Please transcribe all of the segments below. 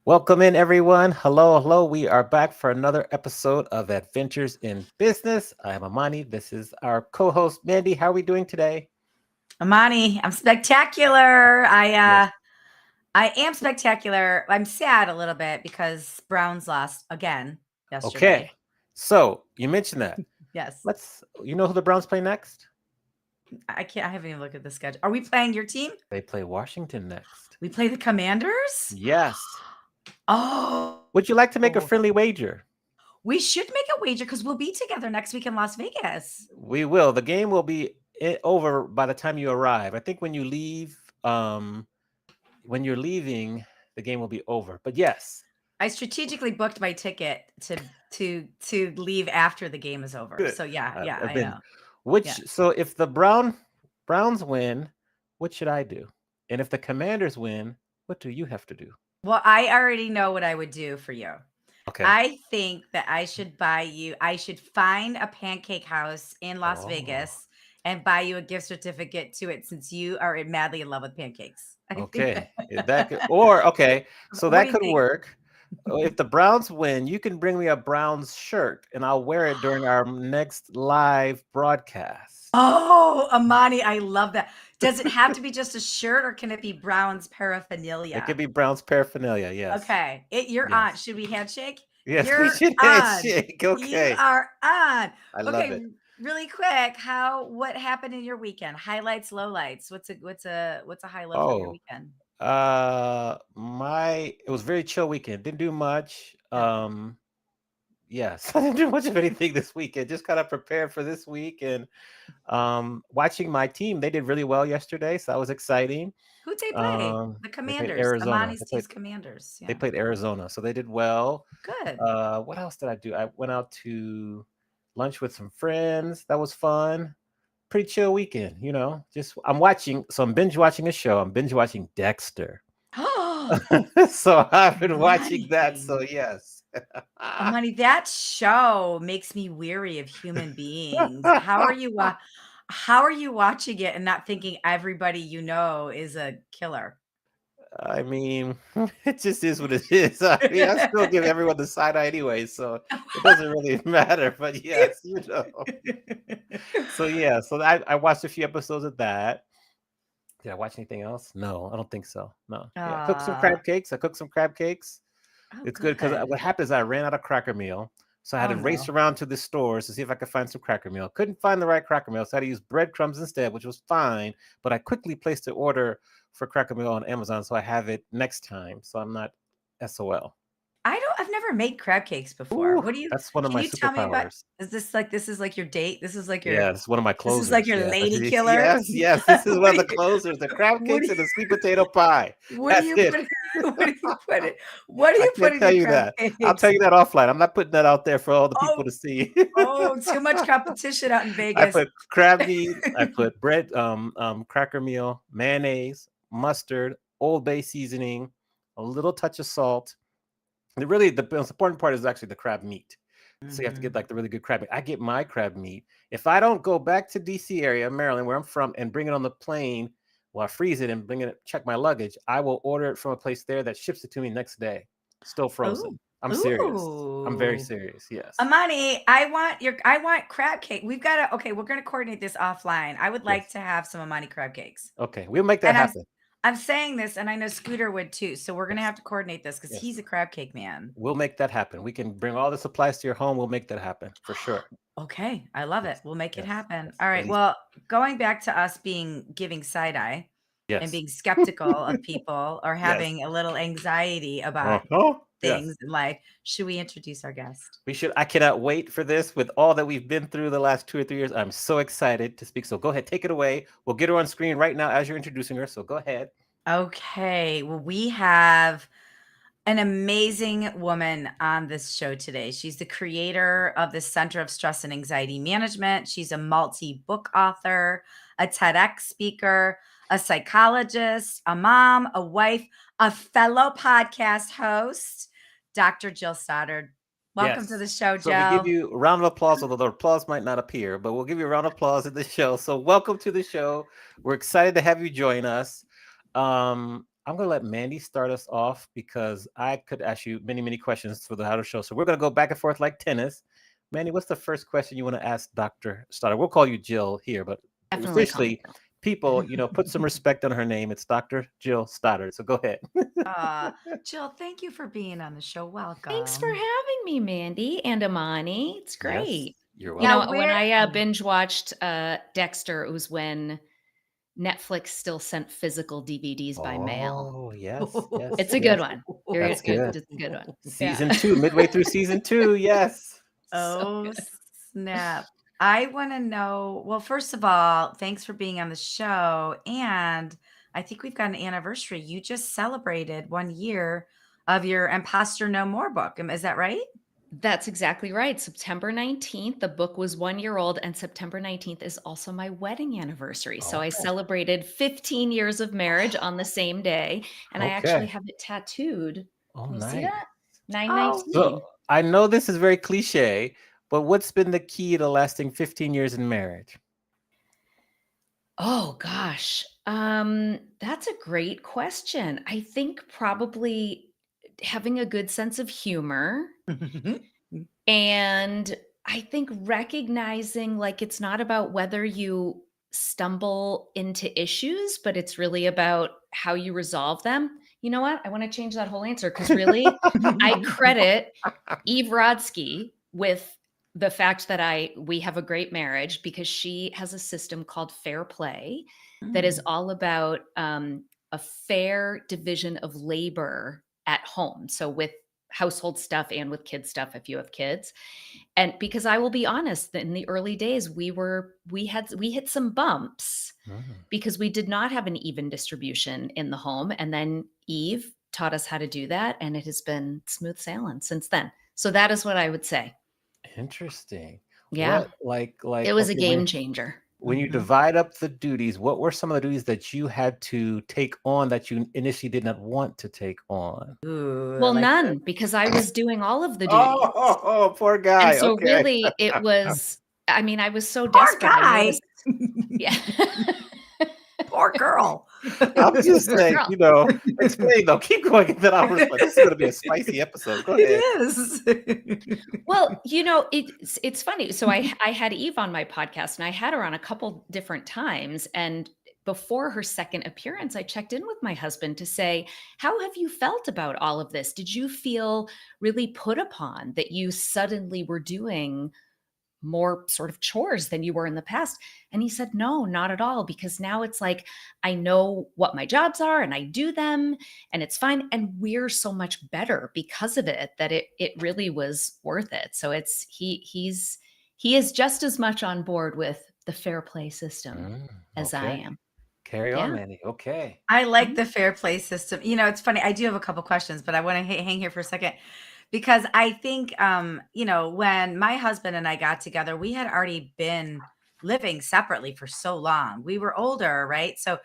Welcome in, everyone. Hello, hello. We are back for another episode of Adventures in Business. I am Amani. This is our co-host, Mandy. How are we doing today? Amani, I'm spectacular. Yes. I am spectacular. I'm sad a little bit because Browns lost again yesterday. Okay. So you mentioned that. Yes. You know who the Browns play next? I haven't even looked at the schedule. Are we playing your team? They play Washington next. We play the Commanders? Yes. Oh. Would you like to make a friendly wager? We should make a wager because we'll be together next week in Las Vegas. We will. The game will be over by the time you arrive. I think when you leave, when you're leaving, the game will be over. But yes. I strategically booked my ticket to leave after the game is over. Good. So yeah, I know. So if the Browns win, what should I do? And if the Commanders win, what do you have to do? Well, I already know what I would do for you. Okay. I think that I should find a pancake house in Las Vegas and buy you a gift certificate to it since you are madly in love with pancakes. Okay. So that could work. If the Browns win, you can bring me a Browns shirt and I'll wear it during our next live broadcast. Oh, Amani, I love that. Does it have to be just a shirt or can it be Browns paraphernalia? It could be Browns paraphernalia, yes. Okay. You're on. Should we handshake? Yes, we should handshake. Okay. You are on. I love it. Really quick, what happened in your weekend? Highlights, lowlights. What's a high low for your weekend? It was a very chill weekend. Didn't do much. Yes, I didn't do much of anything this weekend. Just kind of prepared for this week and watching my team. They did really well yesterday, so that was exciting. Who'd they play? The Commanders. Arizona. Amani's team's Commanders. Yeah. They played Arizona, so they did well. Good. What else did I do? I went out to lunch with some friends. That was fun. Pretty chill weekend, I'm binge watching a show. I'm binge watching Dexter. So I've been watching that. So yes. Amani, that show makes me weary of human beings. How are you watching it and not thinking everybody you know is a killer? I mean, it just is what it is. I still give everyone the side eye anyway, so it doesn't really matter. But yes, So I watched a few episodes of that. Did I watch anything else? No, I don't think so. No. I cooked some crab cakes. It's good because what happened is I ran out of Cracker Meal. So I had to race around to the stores to see if I could find some Cracker Meal. Couldn't find the right Cracker Meal, so I had to use breadcrumbs instead, which was fine. But I quickly placed the order for Cracker Meal on Amazon, so I have it next time. So I'm not SOL. I've never made crab cakes before. Ooh, What do you that's one of can my you tell me about superpowers. this is like your date? Yeah, it's one of my this is like closers. your Yeah. lady killer? Yes, yes. This is one What of do the you closers, the crab what do cakes you and the sweet potato pie. what do That's you it. put what do you put it what do I you put can't in tell your you crab that. I'll tell cakes? you that offline. I'm not putting that out there for all the people Oh, to see. oh, too much competition out in I Vegas. put crab meat, I put bread, cracker meal, mayonnaise, mustard, Old Bay seasoning, a little touch of salt. The most important part is actually the crab meat. So you have to get Mhm. like the really good crab meat. I get my crab meat. If I don't go back to DC area, Maryland, where I'm from, and bring it on the plane, well, I freeze it and bring it, check my luggage, I will order it from a place there that ships it to me next day, still Ooh. frozen. I'm serious. I'm very Ooh. serious. Yes. Amani, I want crab cake. Okay, we're gonna coordinate this offline. I would like Yes. to have some Amani crab cakes. Okay. We'll make that And happen. I'm saying this, and I know Scooter would too. So we're gonna Yes. have to coordinate this because Yes. he's a crab cake man. We'll make that happen. We can bring all the supplies to your home. We'll make that happen for sure. Okay, I love it. Yes. We'll make it Yes. happen. Yes. All right. Delicious. Well, going back to us giving side eye and Yes. being skeptical of people or Yes. having a little anxiety about Uh-huh. Yes. things in life, should we introduce our guest? We should. I cannot wait for this with all that we've been through the last 2 or 3 years. I'm so excited to speak. So go ahead, take it away. We'll get her on screen right now as you're introducing her. So go ahead. Okay. Well, we have an amazing woman on this show today. She's the creator of the Center of Stress and Anxiety Management. She's a multi-book author, a TEDx speaker, a psychologist, a mom, a wife, a fellow podcast host, Dr. Jill Stoddard. Welcome to Yes. the show, So we give Jill. you a round of applause, although the applause might not appear, but we'll give you a round of applause in the show. So welcome to the show. We're excited to have you join us. I'm going to let Mandy start us off because I could ask you many, many questions for the How to Show. So we're going to go back and forth like tennis. Mandy, what's the first question you want to ask Dr. Stoddard? We'll call you Jill here, but Definitely call me officially, Jill. people, put some respect on her name. It's Dr. Jill Stoddard. So go ahead. Jill, thank you for being on the show. Thanks for Welcome. having me, Mandy and Amani. It's Yes, great. you're You welcome. Now, know, when where I binge watched Dexter, it was when Netflix still sent physical DVDs by mail. Oh, yes, yes, It's a good yes. one. That's good. It's a good one. Yeah. Season 2, midway through season 2. Yes. So Oh, good. snap. I want to know, well, first of all, thanks for being on the show. And I think we've got an anniversary. You just celebrated 1 year of your Imposter No More book. Is that right? That's exactly right. September 19th, the book was 1 year old, and September 19th is also my wedding anniversary. So I Okay. celebrated 15 years of marriage on the same day, and I actually Okay. have it tattooed. Oh, Can you see nice. that? Oh, 919. So I know this is very cliche, but what's been the key to lasting 15 years in marriage? Oh gosh. That's a great question. I think probably having a good sense of humor, and I think recognizing like it's not about whether you stumble into issues, but it's really about how you resolve them. You know what? I want to change that whole answer because really I credit Eve Rodsky with the fact that we have a great marriage because she has a system called fair play that is Mm. all about a fair division of labor at home. So with household stuff and with kid stuff if you have kids. And because I will be honest, in the early days we hit some bumps Mm. because we did not have an even distribution in the home, and then Eve taught us how to do that, and it has been smooth sailing since then. So that is what I would say. Interesting. Yeah. What like It was a okay, game changer. when you Mhm. divide up the duties, what were some of the duties that you had to take on that you initially did not want to take on? Ooh, I Well, like this. none, because I was doing all of the Oh, duties. poor And guy. so Okay. really it was, I mean, I was so Poor desperate. I guy. noticed. Yeah. Poor girl. I'm just Poor saying, girl. explain though. Keep going and then I'll respond. This is going to be a spicy episode. Go It ahead. is. Well, it's funny. So I had Eve on my podcast, and I had her on a couple different times. And before her second appearance, I checked in with my husband to say, "How have you felt about all of this? Did you feel really put upon that you suddenly were doing more sort of chores than you were in the past? And he said, no, not at all. Because now it's like, I know what my jobs are and I do them and it's fine. And we're so much better because of it that it really was worth it. So he is just as much on board with the fair play system as I am. Carry on, Mandy. Okay. I like the fair play system. It's funny. I do have a couple questions, but I want to hang here for a second because I think, when my husband and I got together, we had already been living separately for so long. We were older, right? So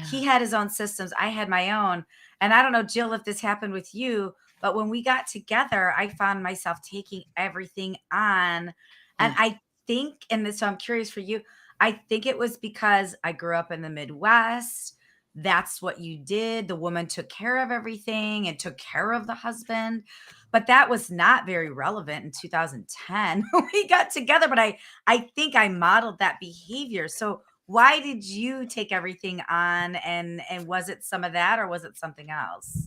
he had his own systems. I had my own. And I don't know, Jill, if this happened with you, but when we got together, I found myself taking everything on. And I think, so I'm curious for you, I think it was because I grew up in the Midwest. That's what you did. The woman took care of everything and took care of the husband. But that was not very relevant in 2010 when we got together. But I think I modeled that behavior. So why did you take everything on? And was it some of that or was it something else?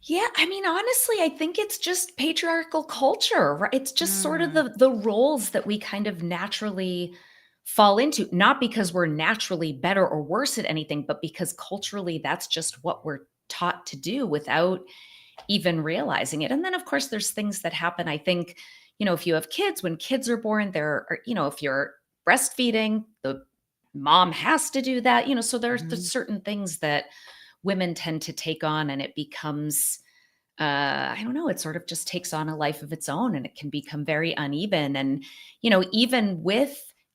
Yeah, I mean, honestly, I think it's just patriarchal culture, right? It's just sort of the roles that we kind of naturally fall into, not because we're naturally better or worse at anything, but because culturally that's just what we're taught to do without even realizing it. And then of course there's things that happen. I think, if you have kids, when kids are born, if you're breastfeeding, the mom has to do that, so there's certain things that women tend to take on and it becomes, I don't know, it sort of just takes on a life of its own and it can become very uneven. And, even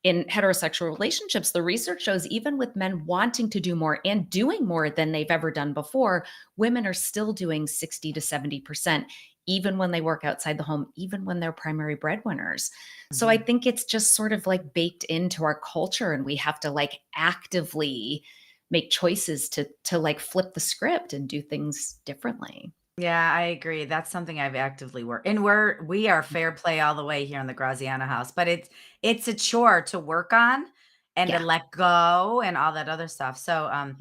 in heterosexual relationships, the research shows even with men wanting to do more and doing more than they've ever done before, women are still doing 60 to 70%, even when they work outside the home, even when they're primary breadwinners. So I think it's just sort of like baked into our culture and we have to like actively make choices to like flip the script and do things differently. Yeah, I agree. That's something I've actively worked. And we are fair play all the way here in the Graziano house, but it's a chore to work on and to let go and all that other stuff. So I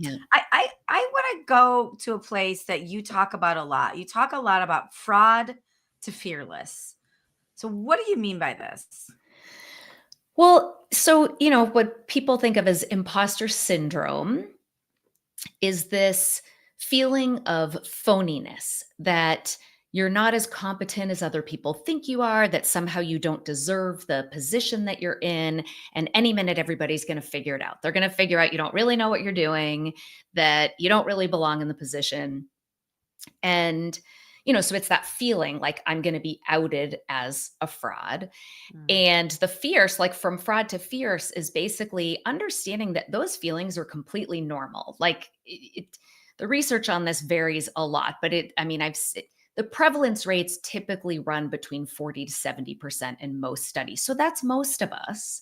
want to go to a place that you talk about a lot. You talk a lot about fraud to fearless. So what do you mean by this? Well, so, what people think of as imposter syndrome is this feeling of phoniness, that you're not as competent as other people think you are, that somehow you don't deserve the position that you're in. And any minute, everybody's going to figure it out. They're going to figure out you don't really know what you're doing, that you don't really belong in the position. And, so it's that feeling like I'm going to be outed as a fraud. And the fierce, like from fraud to fierce, is basically understanding that those feelings are completely normal. Like the research on this varies a lot, but the prevalence rates typically run between 40 to 70% in most studies. So that's most of us.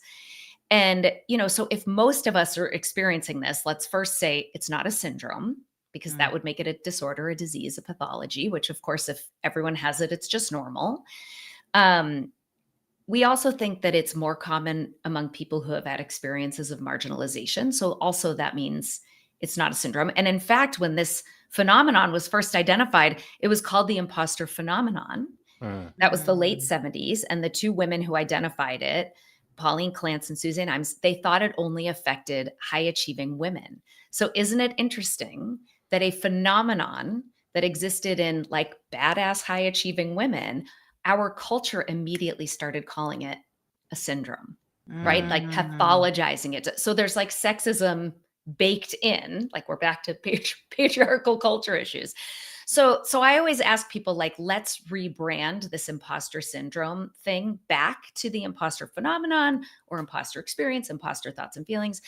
And, so if most of us are experiencing this, let's first say it's not a syndrome, because that would make it a disorder, a disease, a pathology, which of course, if everyone has it, it's just normal. We also think that it's more common among people who have had experiences of marginalization. So also that means it's not a syndrome. And in fact, when this phenomenon was first identified, it was called the imposter phenomenon. That was the late 70s. And the two women who identified it, Pauline Clance and Suzanne Imes, they thought it only affected high achieving women. So isn't it interesting that a phenomenon that existed in like badass high achieving women, our culture immediately started calling it a syndrome, right? Like pathologizing it. So there's like sexism baked in, like we're back to patriarchal culture issues. So I always ask people, like, let's rebrand this imposter syndrome thing back to the imposter phenomenon or imposter experience, imposter thoughts and feelings,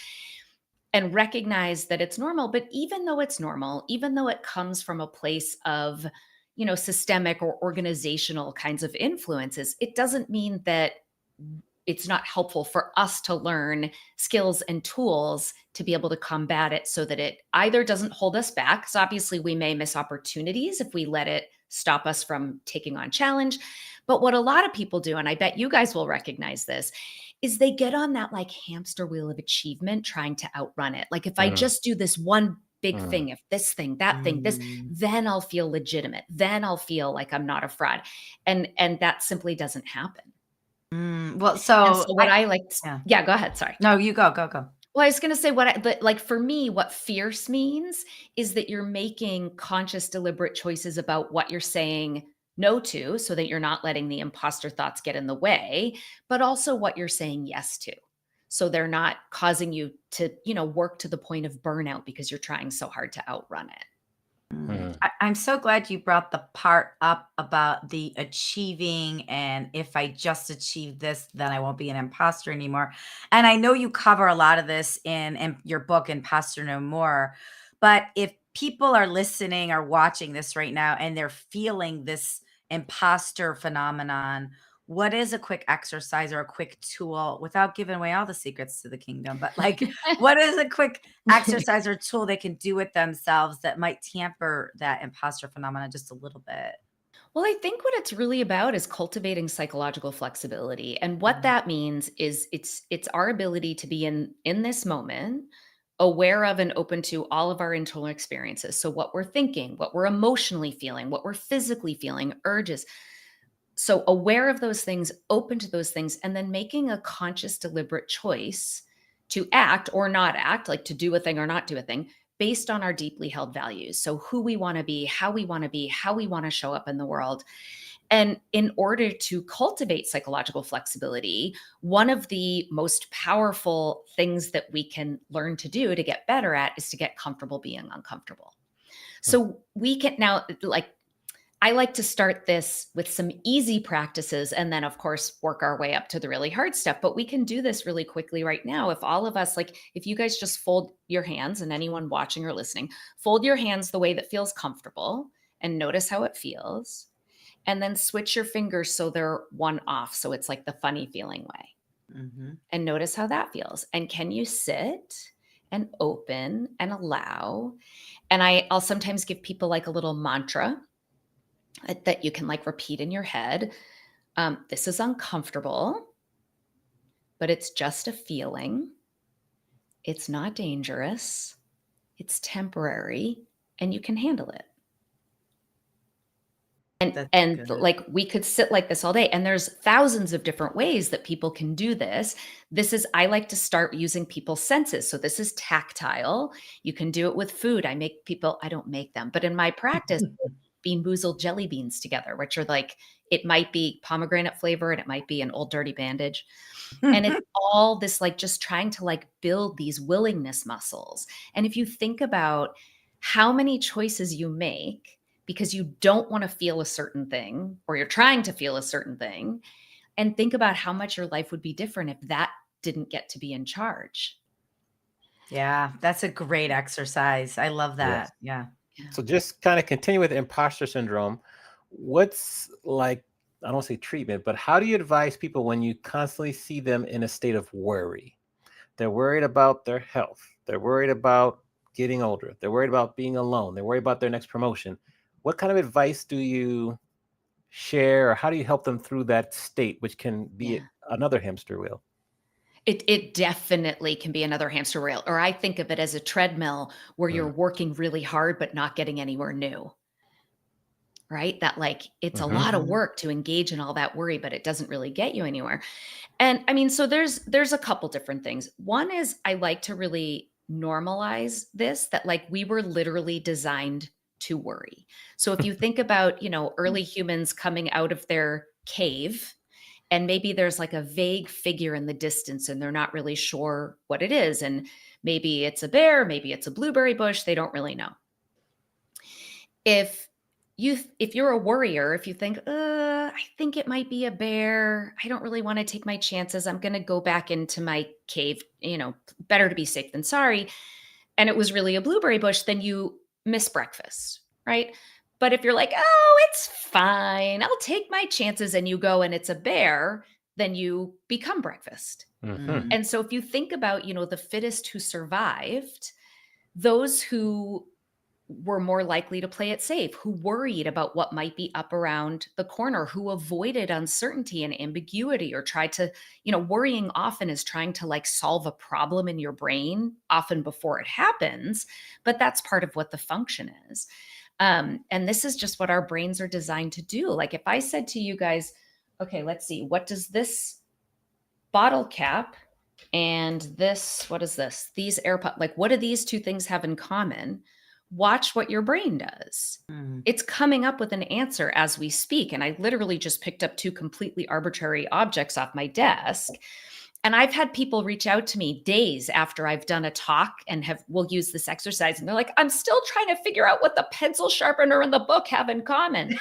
and recognize that it's normal. But even though it's normal, even though it comes from a place of, systemic or organizational kinds of influences, it doesn't mean that it's not helpful for us to learn skills and tools to be able to combat it so that it either doesn't hold us back. So obviously we may miss opportunities if we let it stop us from taking on challenge. But what a lot of people do, and I bet you guys will recognize this, is they get on that like hamster wheel of achievement trying to outrun it. Like if I just do this one big thing, if this thing, that thing, this, then I'll feel legitimate. Then I'll feel like I'm not a fraud. And that simply doesn't happen. Well, And so so what I like, yeah. go ahead. Sorry. No, you go. Well, I was going to say like for me, what fierce means is that you're making conscious, deliberate choices about what you're saying no to, so that you're not letting the imposter thoughts get in the way, but also what you're saying yes to. So they're not causing you to, work to the point of burnout because you're trying so hard to outrun it. I'm so glad you brought the part up about the achieving, and if I just achieve this, then I won't be an imposter anymore. And I know you cover a lot of this in your book, Imposter No More. But if people are listening or watching this right now and they're feeling this imposter phenomenon, what is a quick exercise or a quick tool, without giving away all the secrets to the kingdom, but like, what is a quick exercise or tool they can do with themselves that might tamper that imposter phenomenon just a little bit? Well, I think what it's really about is cultivating psychological flexibility. And what that means is it's our ability to be in this moment, aware of and open to all of our internal experiences. So what we're thinking, what we're emotionally feeling, what we're physically feeling, urges. So aware of those things, open to those things, and then making a conscious, deliberate choice to act or not act, like to do a thing or not do a thing, based on our deeply held values. So who we want to be, how we want to be, how we want to show up in the world. And in order to cultivate psychological flexibility, one of the most powerful things that we can learn to do to get better at is to get comfortable being uncomfortable. So we can now, like, I like to start this with some easy practices and then, of course, work our way up to the really hard stuff. But we can do this really quickly right now. If all of us, like, if you guys just fold your hands, and anyone watching or listening, fold your hands the way that feels comfortable and notice how it feels. And then switch your fingers so they're one off. So it's like the funny feeling way. And notice how that feels. And can you sit and open and allow? And I'll sometimes give people like a little mantra that you can like repeat in your head. This is uncomfortable, but it's just a feeling. It's not dangerous. It's temporary, and you can handle it. And like, we could sit like this all day, and there's thousands of different ways that people can do this. I like to start using people's senses. So this is tactile. You can do it with food. I don't make them, but in my practice, Bean Boozled jelly beans together, which are like, it might be pomegranate flavor and it might be an old dirty bandage. And it's all this, like, just trying to like build these willingness muscles. And if you think about how many choices you make because you don't want to feel a certain thing, or you're trying to feel a certain thing, and think about how much your life would be different if that didn't get to be in charge. Yeah, that's a great exercise. I love that. Yeah. So just kind of continue with imposter syndrome. What's, like, I don't say treatment, but how do you advise people when you constantly see them in a state of worry? They're worried about their health. They're worried about getting older. They're worried about being alone. They're worried about their next promotion. What kind of advice do you share, or how do you help them through that state, which can be another hamster wheel? It definitely can be another hamster wheel, or I think of it as a treadmill where you're working really hard but not getting anywhere new. Right? That, like, it's a lot of work to engage in all that worry, but it doesn't really get you anywhere. And I mean, so there's a couple different things. One is, I like to really normalize this, that like, we were literally designed to worry. So if you think about, early humans coming out of their cave, and maybe there's like a vague figure in the distance and they're not really sure what it is. And maybe it's a bear, maybe it's a blueberry bush. They don't really know. If you're a worrier, if you think, I think it might be a bear, I don't really want to take my chances, I'm going to go back into my cave, better to be safe than sorry, and it was really a blueberry bush, then you miss breakfast, right? But if you're like, oh, it's fine, I'll take my chances, and you go and it's a bear, then you become breakfast. And so if you think about, the fittest who survived, those who were more likely to play it safe, who worried about what might be up around the corner, who avoided uncertainty and ambiguity, or tried to, worrying often is trying to like solve a problem in your brain, often before it happens, but that's part of what the function is. And this is just what our brains are designed to do. Like, if I said to you guys, okay, let's see, what does this bottle cap and this, what is this? These AirPods, like, what do these two things have in common? Watch what your brain does. It's coming up with an answer as we speak. And I literally just picked up two completely arbitrary objects off my desk. And I've had people reach out to me days after I've done a talk and will use this exercise. And they're like, I'm still trying to figure out what the pencil sharpener and the book have in common.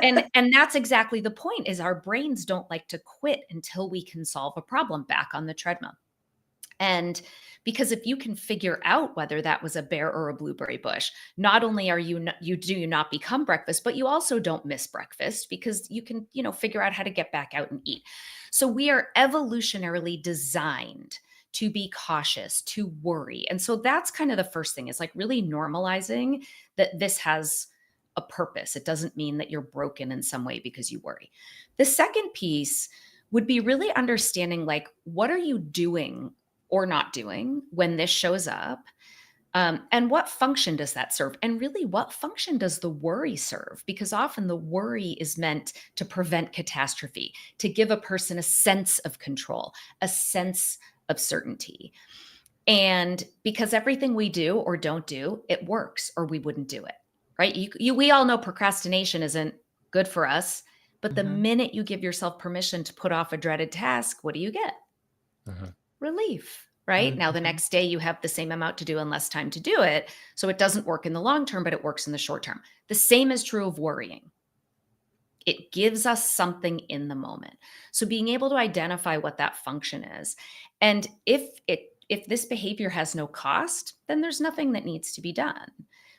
and that's exactly the point, is our brains don't like to quit until we can solve a problem back on the treadmill. And because if you can figure out whether that was a bear or a blueberry bush, not only are you not become breakfast, but you also don't miss breakfast, because you can, figure out how to get back out and eat. So we are evolutionarily designed to be cautious, to worry. And so that's kind of the first thing, is like really normalizing that this has a purpose. It doesn't mean that you're broken in some way because you worry. The second piece would be really understanding, like, what are you doing or not doing when this shows up? And what function does that serve? And really, what function does the worry serve? Because often the worry is meant to prevent catastrophe, to give a person a sense of control, a sense of certainty. And because everything we do or don't do, it works, or we wouldn't do it, right? We all know procrastination isn't good for us, but the minute you give yourself permission to put off a dreaded task, what do you get? Relief, right? Now, the next day you have the same amount to do and less time to do it. So it doesn't work in the long term, but it works in the short term. The same is true of worrying. It gives us something in the moment. So being able to identify what that function is. And if this behavior has no cost, then there's nothing that needs to be done.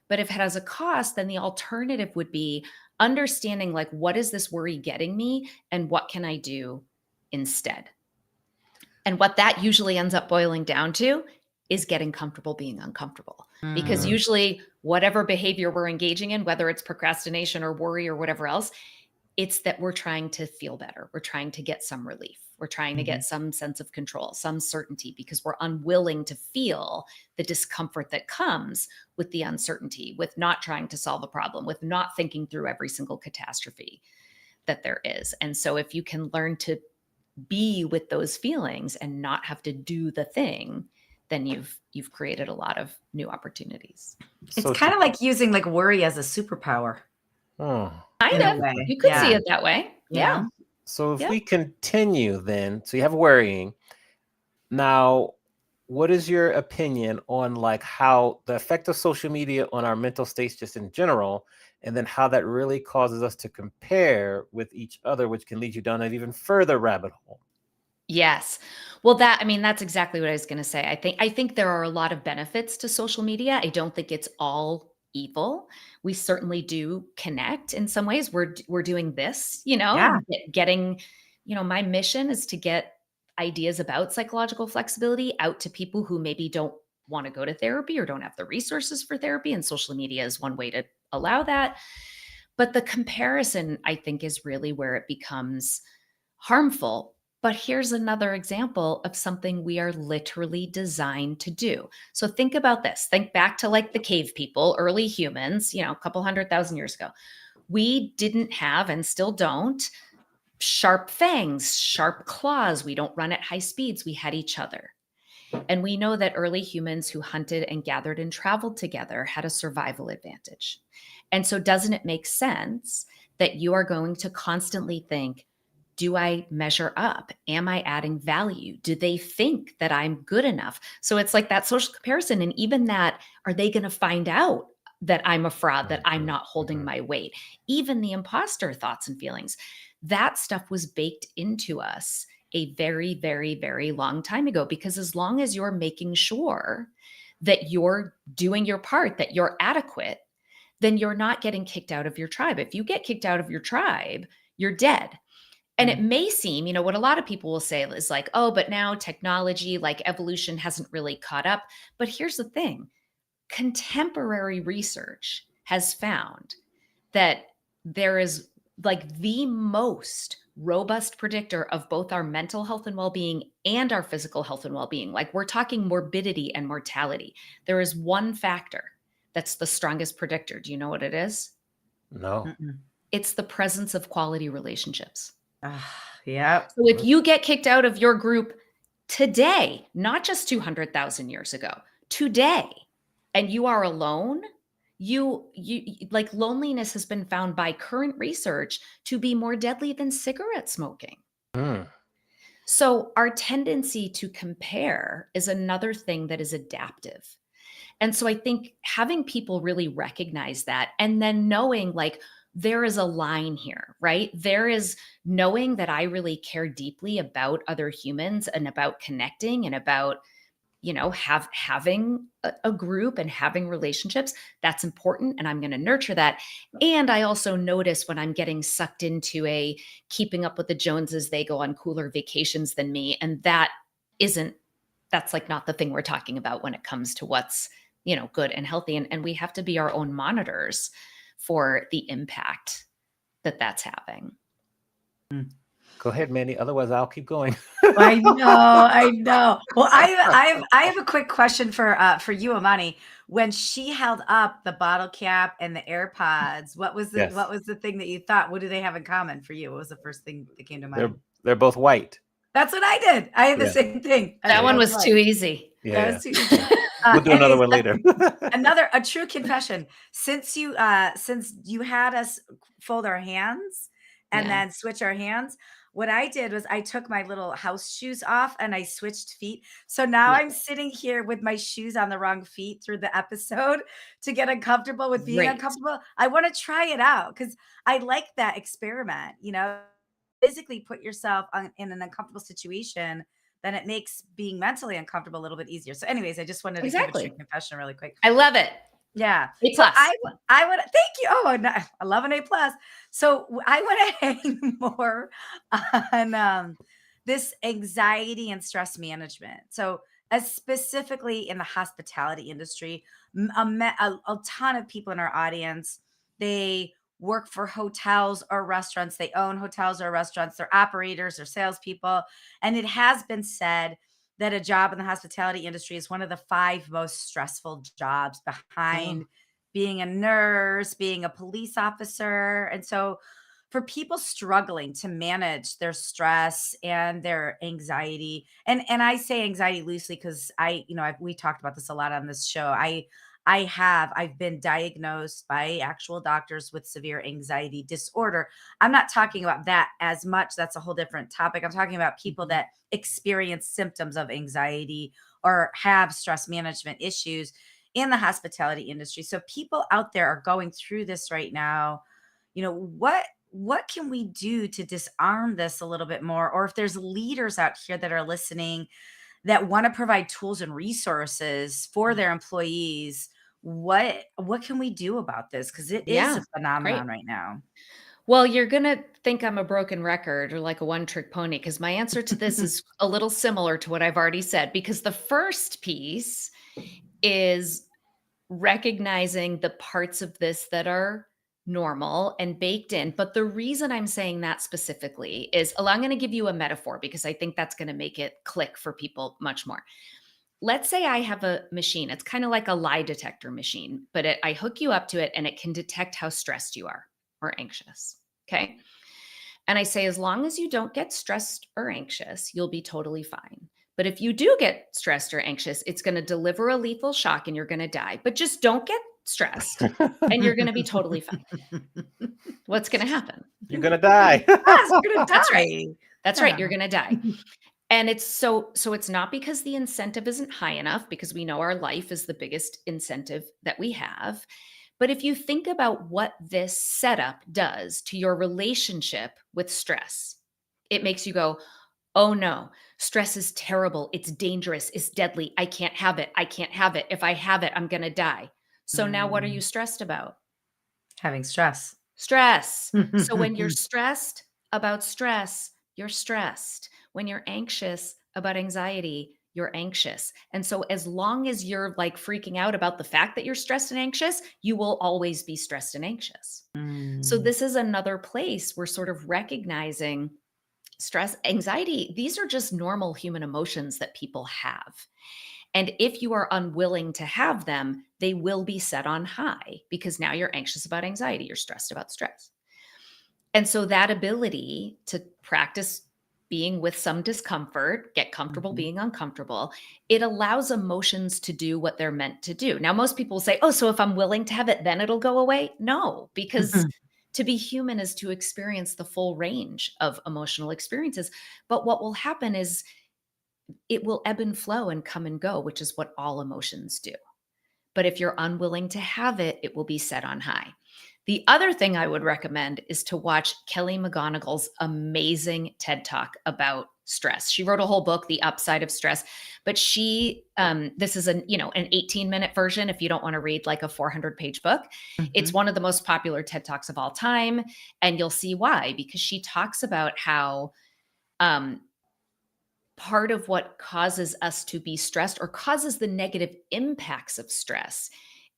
But if it has a cost, then the alternative would be understanding, like, what is this worry getting me and what can I do instead? And what that usually ends up boiling down to is getting comfortable being uncomfortable. Because usually whatever behavior we're engaging in, whether it's procrastination or worry or whatever else, it's that we're trying to feel better. We're trying to get some relief. We're trying to get some sense of control, some certainty, because we're unwilling to feel the discomfort that comes with the uncertainty, with not trying to solve a problem, with not thinking through every single catastrophe that there is. And so if you can learn to be with those feelings and not have to do the thing, then you've created a lot of new opportunities. It's kind of like using like worry as a superpower. Kind of. You could see it that way. Yeah. So if we continue then, so you have worrying. Now, what is your opinion on like how the effect of social media on our mental states just in general, and then how that really causes us to compare with each other, which can lead you down an even further rabbit hole? Yes. Well, that's exactly what I was going to say. I think there are a lot of benefits to social media. I don't think it's all evil. We certainly do connect in some ways. We're doing this, getting, my mission is to get ideas about psychological flexibility out to people who maybe don't want to go to therapy or don't have the resources for therapy. And social media is one way to allow that. But the comparison, I think, is really where it becomes harmful. But here's another example of something we are literally designed to do. So think about this. Think back to like the cave people, early humans, a couple 100,000 years ago. We didn't have, and still don't, sharp fangs, sharp claws. We don't run at high speeds. We had each other. And we know that early humans who hunted and gathered and traveled together had a survival advantage. And so doesn't it make sense that you are going to constantly think, do I measure up? Am I adding value? Do they think that I'm good enough? So it's like that social comparison. And even that, are they going to find out that I'm a fraud, that I'm not holding my weight? Even the imposter thoughts and feelings, that stuff was baked into us a very, very, very long time ago. Because as long as you're making sure that you're doing your part, that you're adequate, then you're not getting kicked out of your tribe. If you get kicked out of your tribe, you're dead. And it may seem, what a lot of people will say is like, oh, but now technology, like evolution hasn't really caught up. But here's the thing. Contemporary research has found that there is like the most robust predictor of both our mental health and well-being and our physical health and well-being. Like we're talking morbidity and mortality. There is one factor that's the strongest predictor. Do you know what it is? No. It's the presence of quality relationships. Yep. So if you get kicked out of your group today, not just 200,000 years ago, today, and you are alone, you like loneliness has been found by current research to be more deadly than cigarette smoking. Mm. So our tendency to compare is another thing that is adaptive. And so I think having people really recognize that, and then knowing like there is a line here, right? There is knowing that I really care deeply about other humans and about connecting and about, having a group and having relationships. That's important. And I'm going to nurture that. And I also notice when I'm getting sucked into a keeping up with the Joneses, they go on cooler vacations than me. And that's like not the thing we're talking about when it comes to what's, good and healthy. And we have to be our own monitors for the impact that that's having. Go ahead, Mandy. Otherwise, I'll keep going. I know. Well, I have a quick question for you, Amani. When she held up the bottle cap and the AirPods, what was the thing that you thought? What do they have in common for you? What was the first thing that came to mind? They're both white. That's what I did. I had the same thing. That one was too easy. Yeah. That was too easy. We'll do another one later. A true confession. Since you had us fold our hands and then switch our hands, what I did was I took my little house shoes off and I switched feet. So now I'm sitting here with my shoes on the wrong feet through the episode to get uncomfortable with being uncomfortable. I want to try it out because I like that experiment, physically put yourself in an uncomfortable situation, then it makes being mentally uncomfortable a little bit easier. So anyways, I just wanted to give a true confession really quick. I love it. Yeah. A+. So I would thank you. Oh, no, I love an A+. So I want to hang more on this anxiety and stress management. So as specifically in the hospitality industry, a ton of people in our audience, they work for hotels or restaurants. They own hotels or restaurants. They're operators or salespeople. And it has been said that a job in the hospitality industry is one of the 5 most stressful jobs behind being a nurse, being a police officer. And so for people struggling to manage their stress and their anxiety, and I say anxiety loosely because we talked about this a lot on this show. I've been diagnosed by actual doctors with severe anxiety disorder. I'm not talking about that as much. That's a whole different topic. I'm talking about people that experience symptoms of anxiety or have stress management issues in the hospitality industry. So people out there are going through this right now. What can we do to disarm this a little bit more? Or if there's leaders out here that are listening that want to provide tools and resources for their employees, what can we do about this? Because it is a phenomenon right now. Well, you're going to think I'm a broken record or like a one-trick pony because my answer to this is a little similar to what I've already said, because the first piece is recognizing the parts of this that are normal and baked in. But the reason I'm saying that specifically is, I'm going to give you a metaphor because I think that's going to make it click for people much more. Let's say I have a machine. It's kind of like a lie detector machine, but I hook you up to it and it can detect how stressed you are or anxious. Okay. And I say, as long as you don't get stressed or anxious, you'll be totally fine. But if you do get stressed or anxious, it's going to deliver a lethal shock and you're going to die. But just don't get stressed and you're going to be totally fine. What's going to happen? You're going to die. Yes, you're going to die. That's right. That's right. You're going to die. And it's so it's not because the incentive isn't high enough, because we know our life is the biggest incentive that we have. But if you think about what this setup does to your relationship with stress, it makes you go, oh no, stress is terrible. It's dangerous. It's deadly. I can't have it. I can't have it. If I have it, I'm going to die. So now what are you stressed about? Having stress. Stress. So when you're stressed about stress, you're stressed. When you're anxious about anxiety, you're anxious. And so as long as you're like freaking out about the fact that you're stressed and anxious, you will always be stressed and anxious. So this is another place we're sort of recognizing stress, anxiety. These are just normal human emotions that people have. And if you are unwilling to have them, they will be set on high because now you're anxious about anxiety. You're stressed about stress. And so that ability to practice being with some discomfort, get comfortable being uncomfortable, it allows emotions to do what they're meant to do. Now, most people say, oh, so if I'm willing to have it, then it'll go away. No, because to be human is to experience the full range of emotional experiences. But what will happen is it will ebb and flow and come and go, which is what all emotions do. But if you're unwilling to have it, it will be set on high. The other thing I would recommend is to watch Kelly McGonigal's amazing TED Talk about stress. She wrote a whole book, The Upside of Stress, but this is an 18-minute version if you don't want to read like a 400-page book. It's one of the most popular TED Talks of all time, and you'll see why, because she talks about how part of what causes us to be stressed or causes the negative impacts of stress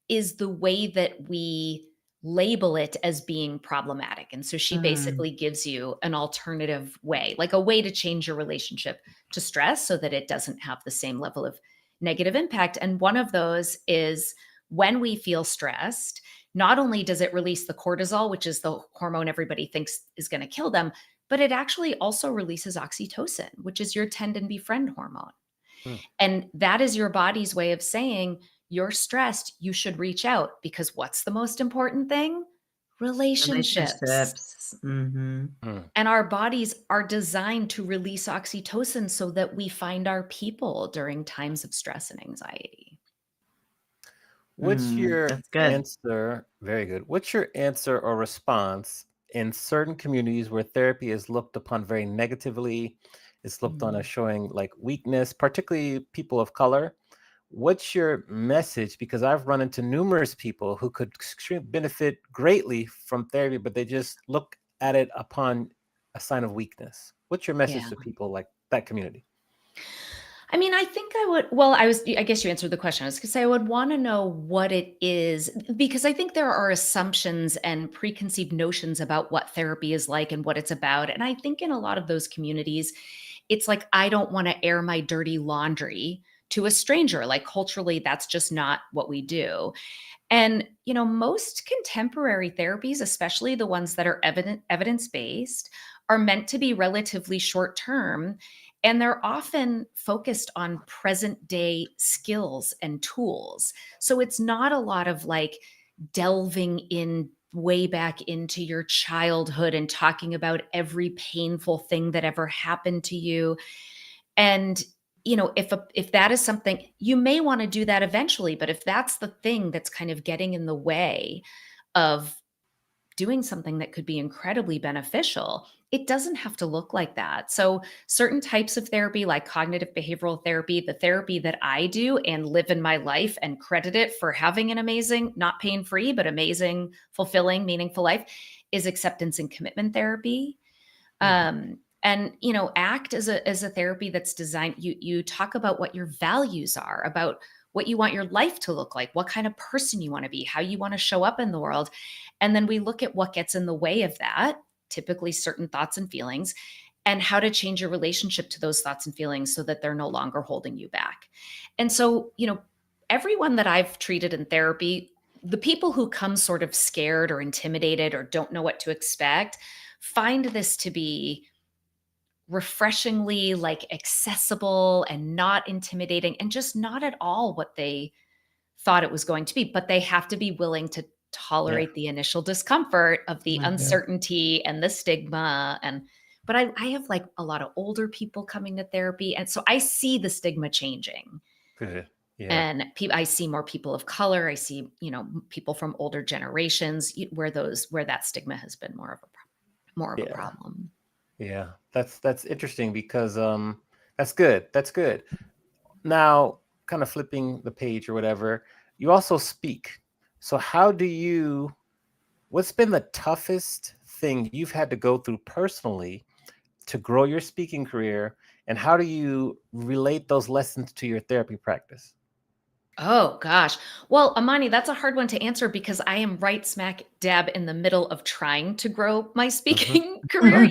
is the way that we label it as being problematic. And so she basically gives you an alternative way, like a way to change your relationship to stress so that it doesn't have the same level of negative impact. And one of those is when we feel stressed, not only does it release the cortisol, which is the hormone everybody thinks is going to kill them, but it actually also releases oxytocin, which is your tend and befriend hormone. And that is your body's way of saying, you're stressed, you should reach out, because what's the most important thing? Relationships. And our bodies are designed to release oxytocin so that we find our people during times of stress and anxiety. What's your answer? Very good. What's your answer or response in certain communities where therapy is looked upon very negatively? It's looked on as showing like weakness, particularly people of color. What's your message? Because I've run into numerous people who could benefit greatly from therapy, but they just look at it upon a sign of weakness. What's your message to people like that community? I mean, I think I guess you answered the question. I was going to say, I would want to know what it is, because I think there are assumptions and preconceived notions about what therapy is like and what it's about. And I think in a lot of those communities, it's like, I don't want to air my dirty laundry to a stranger. Like culturally, that's just not what we do. And, most contemporary therapies, especially the ones that are evidence-based, are meant to be relatively short-term. And they're often focused on present day skills and tools. So it's not a lot of like delving in way back into your childhood and talking about every painful thing that ever happened to you. And if that is something, you may want to do that eventually, but if that's the thing that's kind of getting in the way of doing something that could be incredibly beneficial, it doesn't have to look like that. So certain types of therapy, like cognitive behavioral therapy, the therapy that I do and live in my life and credit it for having an amazing, not pain-free, but amazing, fulfilling, meaningful life, is acceptance and commitment therapy. And, ACT as a therapy that's designed, you talk about what your values are, about what you want your life to look like, what kind of person you want to be, how you want to show up in the world. And then we look at what gets in the way of that, typically certain thoughts and feelings, and how to change your relationship to those thoughts and feelings so that they're no longer holding you back. And so, everyone that I've treated in therapy, the people who come sort of scared or intimidated or don't know what to expect, find this to be refreshingly like accessible and not intimidating and just not at all what they thought it was going to be. But they have to be willing to tolerate the initial discomfort of the uncertainty and the stigma. But I have like a lot of older people coming to therapy. And so I see the stigma changing. Good. Yeah. And I see more people of color. I see, people from older generations where that stigma has been more of a problem. Yeah, that's interesting because that's good. That's good. Now, kind of flipping the page or whatever, you also speak. So what's been the toughest thing you've had to go through personally to grow your speaking career, and how do you relate those lessons to your therapy practice? Oh gosh. Well, Amani, that's a hard one to answer because I am right smack dab in the middle of trying to grow my speaking career.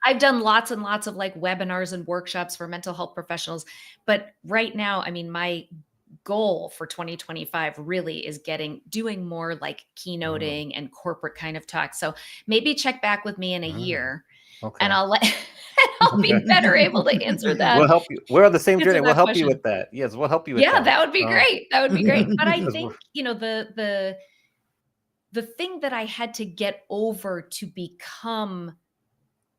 I've done lots and lots of like webinars and workshops for mental health professionals, but right now, I mean, my goal for 2025 really is doing more like keynoting and corporate kind of talk. So maybe check back with me in a year Okay. and I'll be better able to answer that. We'll help you. We're on the same journey. Answer We'll that help you question. with that. Yes, we'll help you with Yeah, that. that would be great. That would be great. But I Because think, the thing that I had to get over to become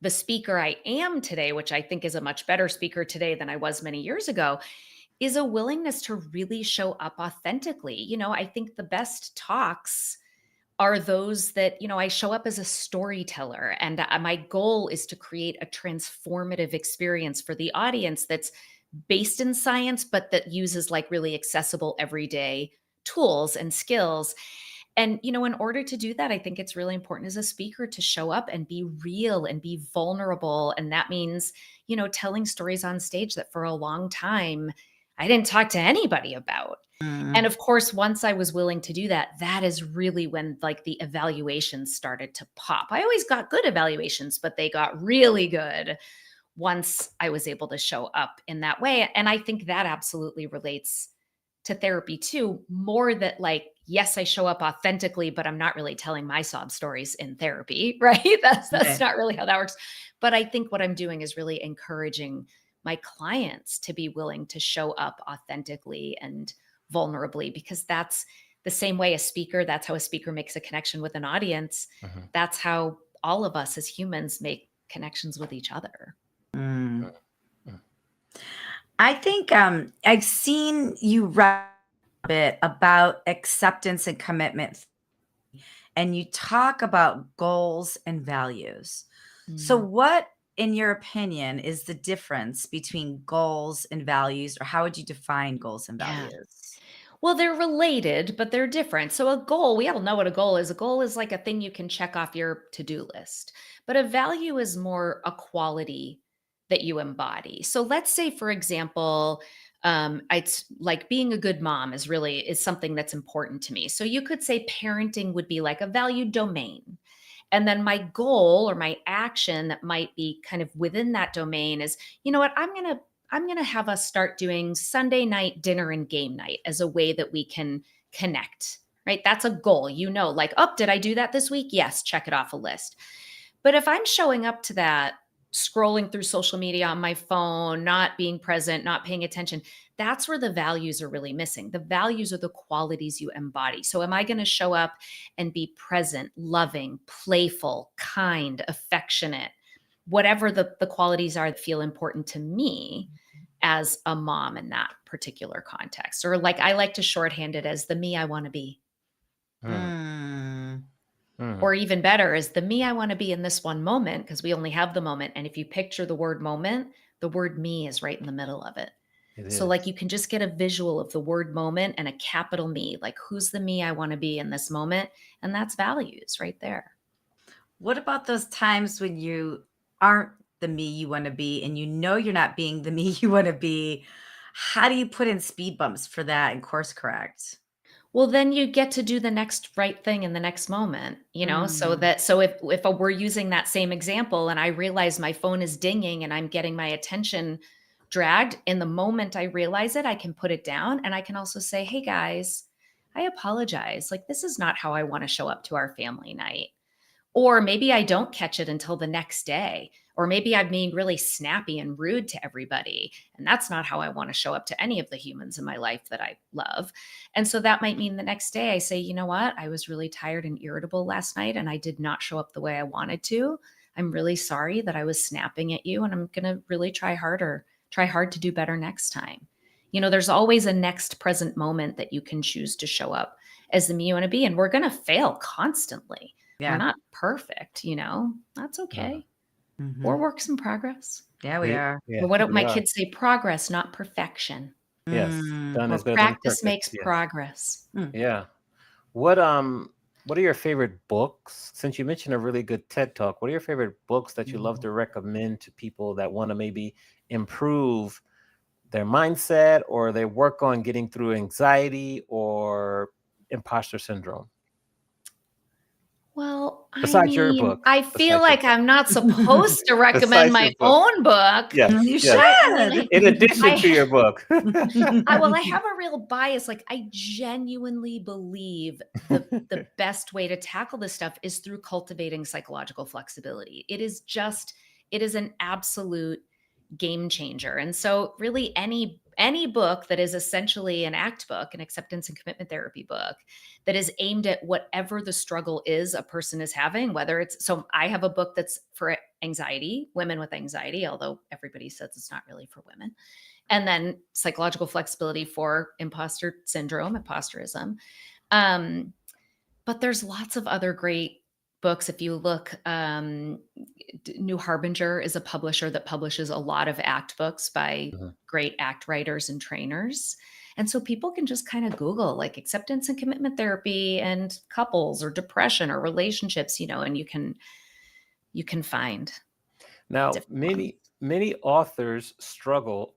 the speaker I am today, which I think is a much better speaker today than I was many years ago, is a willingness to really show up authentically. I think the best talks are those that, I show up as a storyteller, and my goal is to create a transformative experience for the audience that's based in science, but that uses like really accessible everyday tools and skills. And, in order to do that, I think it's really important as a speaker to show up and be real and be vulnerable. And that means, telling stories on stage that for a long time, I didn't talk to anybody about. And of course, once I was willing to do that, that is really when like the evaluations started to pop. I always got good evaluations, but they got really good once I was able to show up in that way. And I think that absolutely relates to therapy too, more that like, yes, I show up authentically, but I'm not really telling my sob stories in therapy, right? That's not really how that works. But I think what I'm doing is really encouraging my clients to be willing to show up authentically and vulnerably, because that's the same way that's how a speaker makes a connection with an audience. That's how all of us as humans make connections with each other. I think I've seen you write a bit about acceptance and commitment, and you talk about goals and values. So what, in your opinion, is the difference between goals and values, or how would you define goals and values? Well, they're related, but they're different. So a goal, we all know what a goal is. A goal is like a thing you can check off your to-do list. But a value is more a quality that you embody. So let's say, for example, it's like being a good mom is something that's important to me. So you could say parenting would be like a value domain. And then my goal or my action that might be kind of within that domain is, you know what, I'm going to have us start doing Sunday night dinner and game night as a way that we can connect, right? That's a goal, like, oh, did I do that this week? Yes, check it off a list. But if I'm showing up to that, scrolling through social media on my phone, not being present, not paying attention, that's where the values are really missing. The values are the qualities you embody. So am I going to show up and be present, loving, playful, kind, affectionate, whatever the qualities are that feel important to me as a mom in that particular context? Or like I like to shorthand it as the me I want to be. Or even better is the me I want to be in this one moment, because we only have the moment. And if you picture the word moment, the word me is right in the middle of it. So like you can just get a visual of the word moment and a capital me, like who's the me I want to be in this moment? And that's values right there. What about those times when you aren't the me you want to be and you're not being the me you want to be? How do you put in speed bumps for that and course correct? Well, then you get to do the next right thing in the next moment, so if we're using that same example and I realize my phone is dinging and I'm getting my attention dragged, in the moment I realize it, I can put it down and I can also say, hey guys, I apologize. Like, this is not how I want to show up to our family night. Or maybe I don't catch it until the next day. Or maybe I'm being really snappy and rude to everybody. And that's not how I want to show up to any of the humans in my life that I love. And so that might mean the next day I say, you know what? I was really tired and irritable last night and I did not show up the way I wanted to. I'm really sorry that I was snapping at you, and I'm going to really try hard to do better next time. There's always a next present moment that you can choose to show up as the me you want to be. And we're going to fail constantly. We're not perfect, that's okay. We're works in progress. Yeah, we are. But what do my kids say? Progress, not perfection. Yes. Done is better than Practice perfect. makes Yes. progress. Yeah. What are your favorite books? Since you mentioned a really good TED Talk, what are your favorite books that you love to recommend to people that want to maybe improve their mindset or they work on getting through anxiety or imposter syndrome? Well, Besides your book. I feel Besides your like book. I'm not supposed to recommend Besides your my book. own book. Yes. You yes. should. In addition I- to your book. Well, I have a real bias. Like, I genuinely believe the best way to tackle this stuff is through cultivating psychological flexibility. It is an absolute game changer. And so really any book that is essentially an ACT book, an acceptance and commitment therapy book, that is aimed at whatever the struggle is a person is having, whether it's, so I have a book that's for anxiety, women with anxiety, although everybody says it's not really for women. And then psychological flexibility for imposter syndrome, imposterism. But there's lots of other great books. If you look, New Harbinger is a publisher that publishes a lot of ACT books by great ACT writers and trainers. And so people can just kind of Google like acceptance and commitment therapy and couples or depression or relationships, and you can find. Now, many authors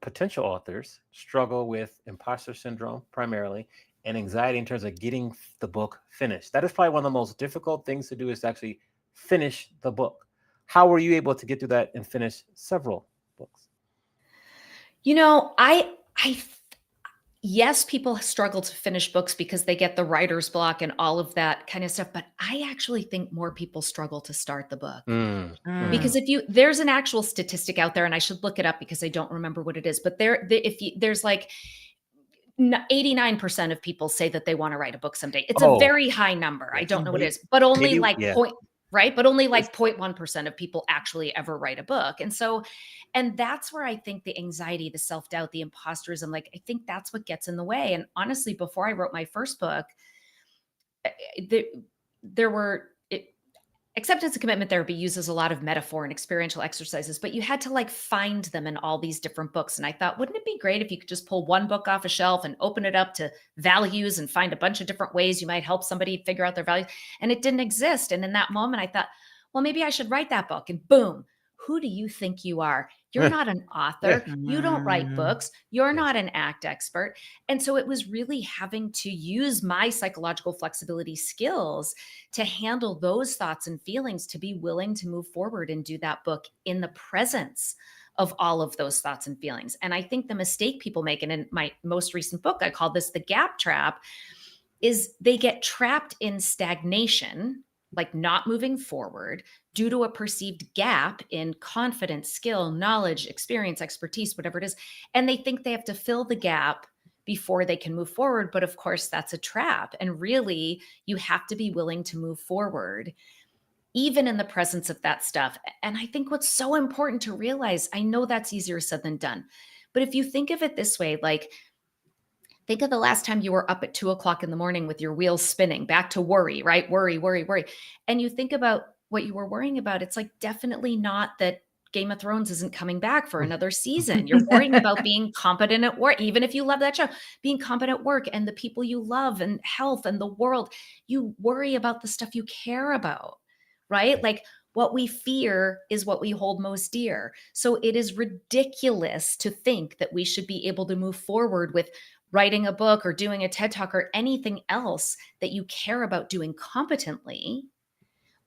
potential authors struggle with imposter syndrome primarily, and anxiety in terms of getting the book finished. That is probably one of the most difficult things to do, is to actually finish the book. How were you able to get through that and finish several books? Yes, people struggle to finish books because they get the writer's block and all of that kind of stuff. But I actually think more people struggle to start the book. Because there's an actual statistic out there, and I should look it up because I don't remember what it is, but there's like 89% of people say that they want to write a book someday. It's a very high number. I don't know what it is, but only but only like 0.1% of people actually ever write a book. And that's where I think the anxiety, the self-doubt, the imposterism, like, I think that's what gets in the way. And honestly, before I wrote my first book, acceptance and commitment therapy uses a lot of metaphor and experiential exercises, but you had to like find them in all these different books. And I thought, wouldn't it be great if you could just pull one book off a shelf and open it up to values and find a bunch of different ways you might help somebody figure out their values? And it didn't exist. And in that moment, I thought, well, maybe I should write that book. And boom, who do you think you are? You're not an author. You don't write books. You're not an ACT expert. And so it was really having to use my psychological flexibility skills to handle those thoughts and feelings, to be willing to move forward and do that book in the presence of all of those thoughts and feelings. And I think the mistake people make, and in my most recent book, I call this the gap trap, is they get trapped in stagnation, like not moving forward, due to a perceived gap in confidence, skill, knowledge, experience, expertise, whatever it is. And they think they have to fill the gap before they can move forward. But of course, that's a trap. And really, you have to be willing to move forward, even in the presence of that stuff. And I think what's so important to realize, I know that's easier said than done, but if you think of it this way, like, think of the last time you were up at 2:00 in the morning with your wheels spinning, back to worry, right? Worry, worry, worry. And you think about what you were worrying about. It's like, definitely not that Game of Thrones isn't coming back for another season. You're worrying about being competent at work, even if you love that show, being competent at work and the people you love and health and the world. You worry about the stuff you care about, right? Like, what we fear is what we hold most dear. So it is ridiculous to think that we should be able to move forward with writing a book or doing a TED Talk or anything else that you care about doing competently,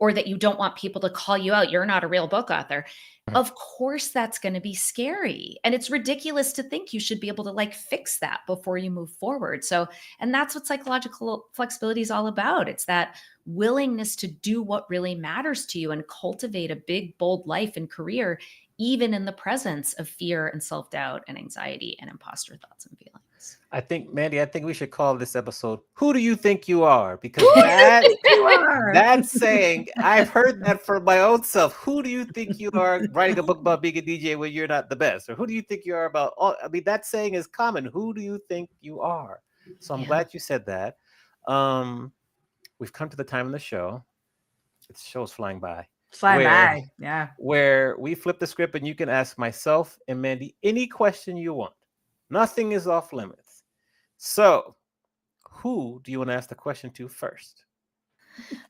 or that you don't want people to call you out, you're not a real book author. Of course, that's going to be scary. And it's ridiculous to think you should be able to like fix that before you move forward. So, and that's what psychological flexibility is all about. It's that willingness to do what really matters to you and cultivate a big, bold life and career, even in the presence of fear and self-doubt and anxiety and imposter thoughts and feelings. I think, Mandy, we should call this episode, Who Do You Think You Are? Because that's saying, I've heard that for my own self. Who do you think you are writing a book about being a DJ when you're not the best? Or who do you think you are about, that saying is common. Who do you think you are? So I'm glad you said that. We've come to the time in the show. The show's flying by. Where we flip the script and you can ask myself and Mandy any question you want. Nothing is off limits. So, who do you want to ask the question to first?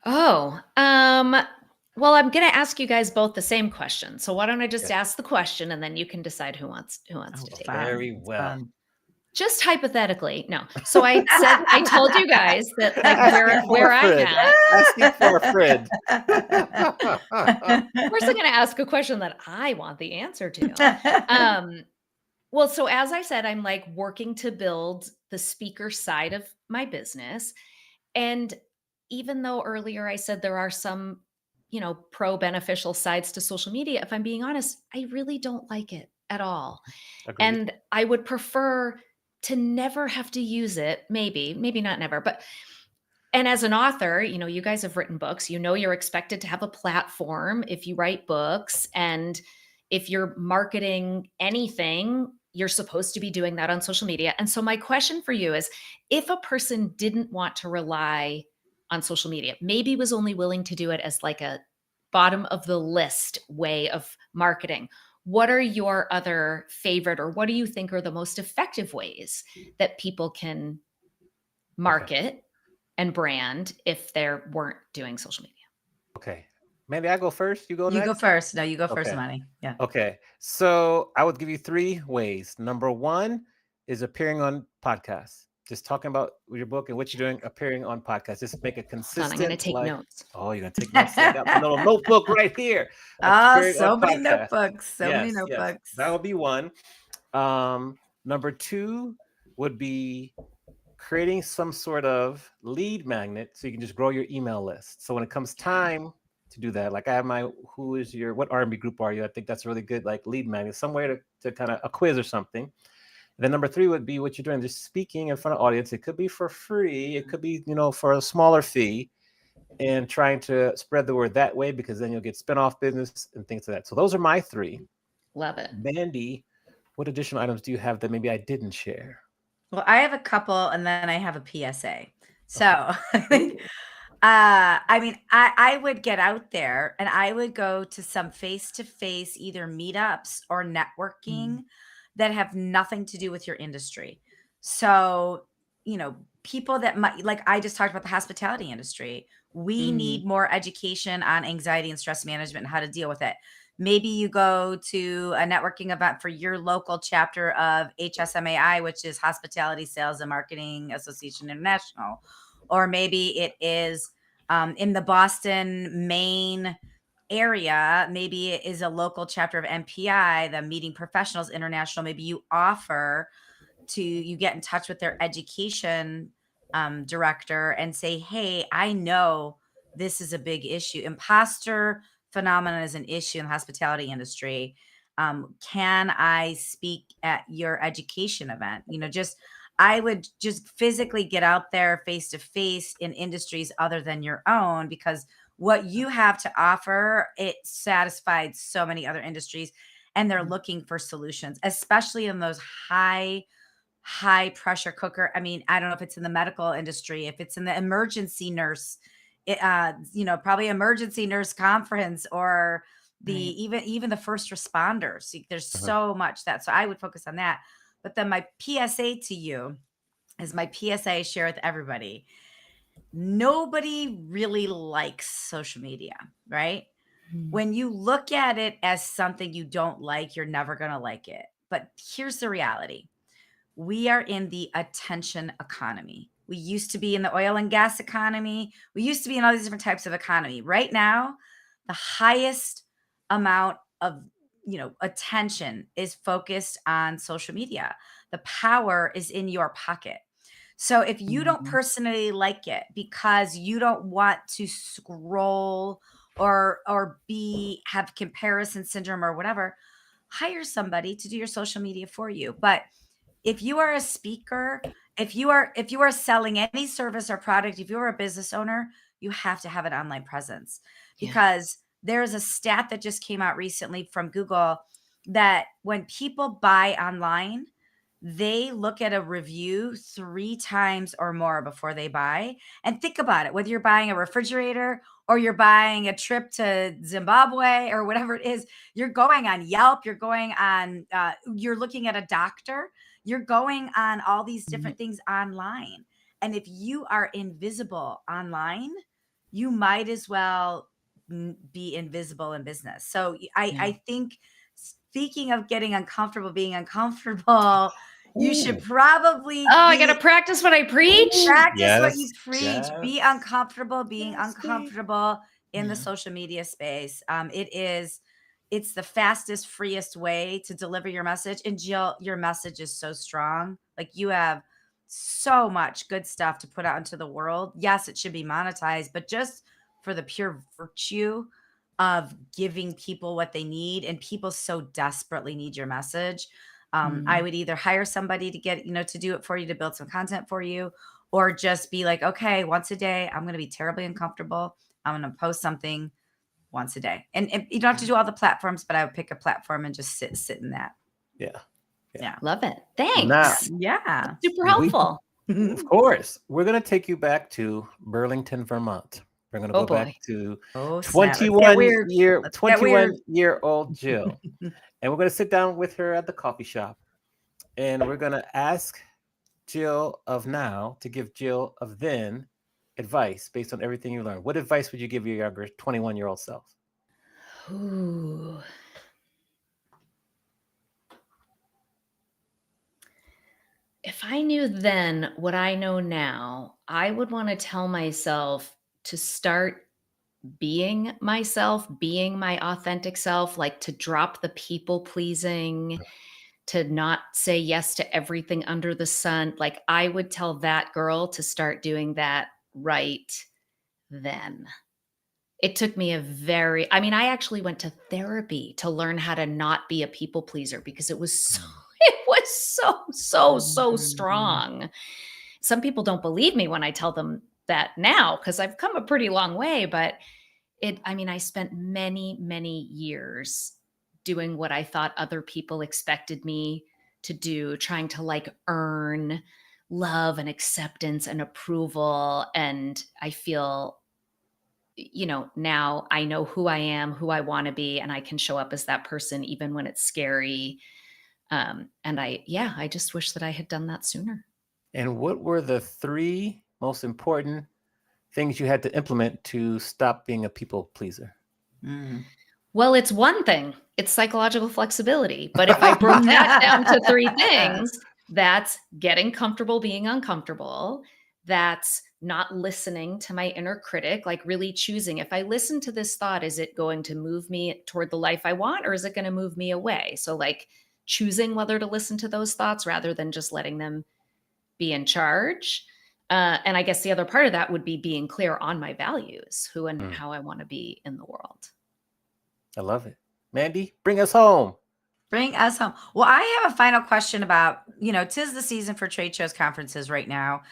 Well, I'm going to ask you guys both the same question. So why don't I just ask the question and then you can decide who wants to take it. Very well. Just hypothetically, no. So I told you guys that like where I'm at. Asking for a friend. Of course, I'm going to ask a question that I want the answer to. Well, so as I said, I'm like working to build the speaker side of my business. And even though earlier I said there are some, pro beneficial sides to social media, if I'm being honest, I really don't like it at all. Agreed. And I would prefer to never have to use it. Maybe not never, but and as an author, you guys have written books, you're expected to have a platform if you write books. And if you're marketing anything, you're supposed to be doing that on social media. And so my question for you is, if a person didn't want to rely on social media, maybe was only willing to do it as like a bottom of the list way of marketing, what are your other favorite, or what do you think are the most effective ways that people can market and brand if they weren't doing social media? Okay. Mandy, I go first. You go You next? go first. No, you go first, Okay. Money. Yeah. Okay. So I would give you 3 ways. Number 1 is appearing on podcasts. Just talking about your book and what you're doing, appearing on podcasts. Just make it consistent. I'm going to take notes. Oh, you're going to take notes? I got my little notebook right here. Oh, so many notebooks. So many notebooks. Yes. That would be 1. Number 2 would be creating some sort of lead magnet so you can just grow your email list. So when it comes time to do that, like I have what R&B group are you? I think that's really good, like lead magnet, somewhere to kind of a quiz or something. And then number 3 would be what you're doing, just speaking in front of audience. It could be for free. It could be, for a smaller fee, and trying to spread the word that way, because then you'll get spinoff business and things like that. So those are my 3. Love it. Mandy, what additional items do you have that maybe I didn't share? Well, I have a couple, and then I have a PSA. So, I would get out there and I would go to some face-to-face, either meetups or networking that have nothing to do with your industry. So, people that might, like I just talked about the hospitality industry. We need more education on anxiety and stress management and how to deal with it. Maybe you go to a networking event for your local chapter of HSMAI, which is Hospitality Sales and Marketing Association International. Or maybe it is in the Boston, Maine area. Maybe it is a local chapter of MPI, the Meeting Professionals International. Maybe you get in touch with their education director and say, hey, I know this is a big issue. Imposter phenomenon is an issue in the hospitality industry. Can I speak at your education event? I would just physically get out there face to face in industries other than your own, because what you have to offer, it satisfied so many other industries, and they're looking for solutions, especially in those high pressure cooker. I mean, I don't know if it's in the medical industry, if it's in the emergency nurse, probably emergency nurse conference, or even the first responders. There's so much that. So I would focus on that. But then my PSA to you is my PSA I share with everybody. Nobody really likes social media, right? When you look at it as something you don't like, you're never going to like it. But here's the reality. We are in the attention economy. We used to be in the oil and gas economy. We used to be in all these different types of economy. Right now, the highest amount of attention is focused on social media. The power is in your pocket. So if you don't personally like it because you don't want to scroll or have comparison syndrome or whatever, hire somebody to do your social media for you. But if you are a speaker, if you are selling any service or product, if you're a business owner, you have to have an online presence, because there's a stat that just came out recently from Google that when people buy online, they look at a review 3 times or more before they buy. And think about it, whether you're buying a refrigerator or you're buying a trip to Zimbabwe or whatever it is, you're going on Yelp, you're going on, you're looking at a doctor, you're going on all these different things online. And if you are invisible online, you might as well be invisible in business. So I think, speaking of getting uncomfortable, being uncomfortable, You should probably I got to practice what I preach. Practice what you preach. Yes. Be uncomfortable being Yes, uncomfortable in the Yeah. social media space. It's the fastest, freest way to deliver your message. And Jill, your message is so strong. Like, you have so much good stuff to put out into the world. Yes, it should be monetized, but just for the pure virtue of giving people what they need, and people so desperately need your message. I would either hire somebody to get, to do it for you, to build some content for you, or just be like, okay, once a day, I'm going to be terribly uncomfortable. I'm going to post something once a day. And you don't have to do all the platforms, but I would pick a platform and just sit in that. Yeah. Love it. Thanks. Now, Yeah. Super helpful. Of course. We're going to take you back to Burlington, Vermont. We're going to go back to 21-year-old Jill. And we're going to sit down with her at the coffee shop. And we're going to ask Jill of now to give Jill of then advice based on everything you learned. What advice would you give your younger 21-year-old self? Ooh. If I knew then what I know now, I would want to tell myself to start being myself, being my authentic self, like to drop the people pleasing, to not say yes to everything under the sun. Like, I would tell that girl to start doing that right then. It took me I actually went to therapy to learn how to not be a people pleaser, because it was so strong. Some people don't believe me when I tell them that now, because I've come a pretty long way, but I spent many years doing what I thought other people expected me to do, trying to like earn love and acceptance and approval. And I feel, now I know who I am, who I want to be, and I can show up as that person even when it's scary. And I just wish that I had done that sooner. And what were the 3 most important things you had to implement to stop being a people pleaser? Well, it's one thing. It's psychological flexibility. But if I broke that down to 3 things, that's getting comfortable being uncomfortable. That's not listening to my inner critic, like really choosing, if I listen to this thought, is it going to move me toward the life I want, or is it going to move me away? So like choosing whether to listen to those thoughts rather than just letting them be in charge. And I guess the other part of that would be being clear on my values, who and how I want to be in the world. I love it. Mandy, bring us home. Bring us home. Well, I have a final question about, 'tis the season for trade shows, conferences right now.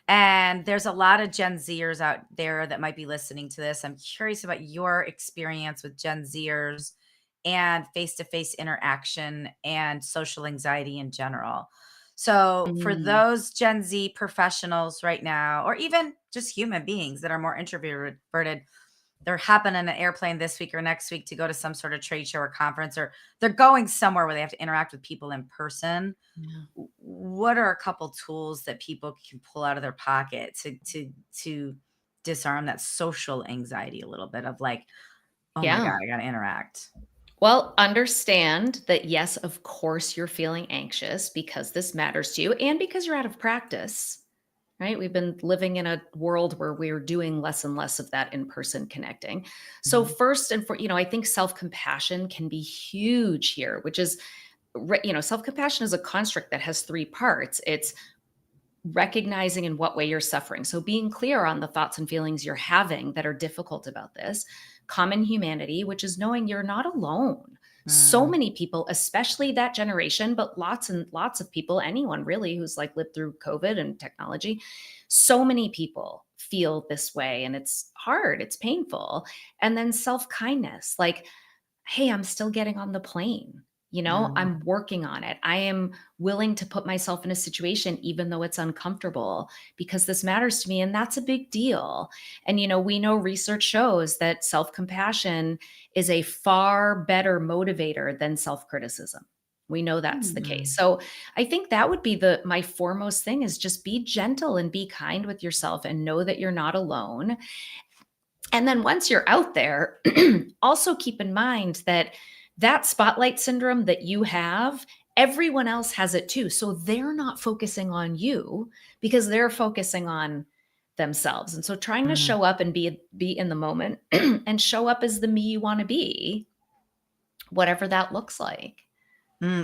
And there's a lot of Gen Zers out there that might be listening to this. I'm curious about your experience with Gen Zers and face-to-face interaction and social anxiety in general. So for those Gen Z professionals right now, or even just human beings that are more introverted, they're hopping on an airplane this week or next week to go to some sort of trade show or conference, or they're going somewhere where they have to interact with people in person. Yeah. What are a couple tools that people can pull out of their pocket to disarm that social anxiety a little bit of like, oh my God, I got to interact? Well, understand that, yes, of course you're feeling anxious because this matters to you and because you're out of practice. Right? We've been living in a world where we're doing less and less of that in-person connecting. So first and foremost, I think self-compassion can be huge here, which is, self-compassion is a construct that has 3 parts. It's recognizing in what way you're suffering. So being clear on the thoughts and feelings you're having that are difficult about this. Common humanity, which is knowing you're not alone. So many people, especially that generation, but lots and lots of people, anyone really who's like lived through COVID and technology, so many people feel this way, and it's hard, it's painful. And then self-kindness, like, hey, I'm still getting on the plane. I'm working on it. I am willing to put myself in a situation, even though it's uncomfortable, because this matters to me. And that's a big deal. And, we know research shows that self-compassion is a far better motivator than self-criticism. We know that's the case. So I think that would be my foremost thing, is just be gentle and be kind with yourself and know that you're not alone. And then once you're out there, also keep in mind that spotlight syndrome that you have everyone else has it too. So they're not focusing on you because they're focusing on themselves. And so trying to show up and be in the moment and show up as the me you want to be, whatever that looks like.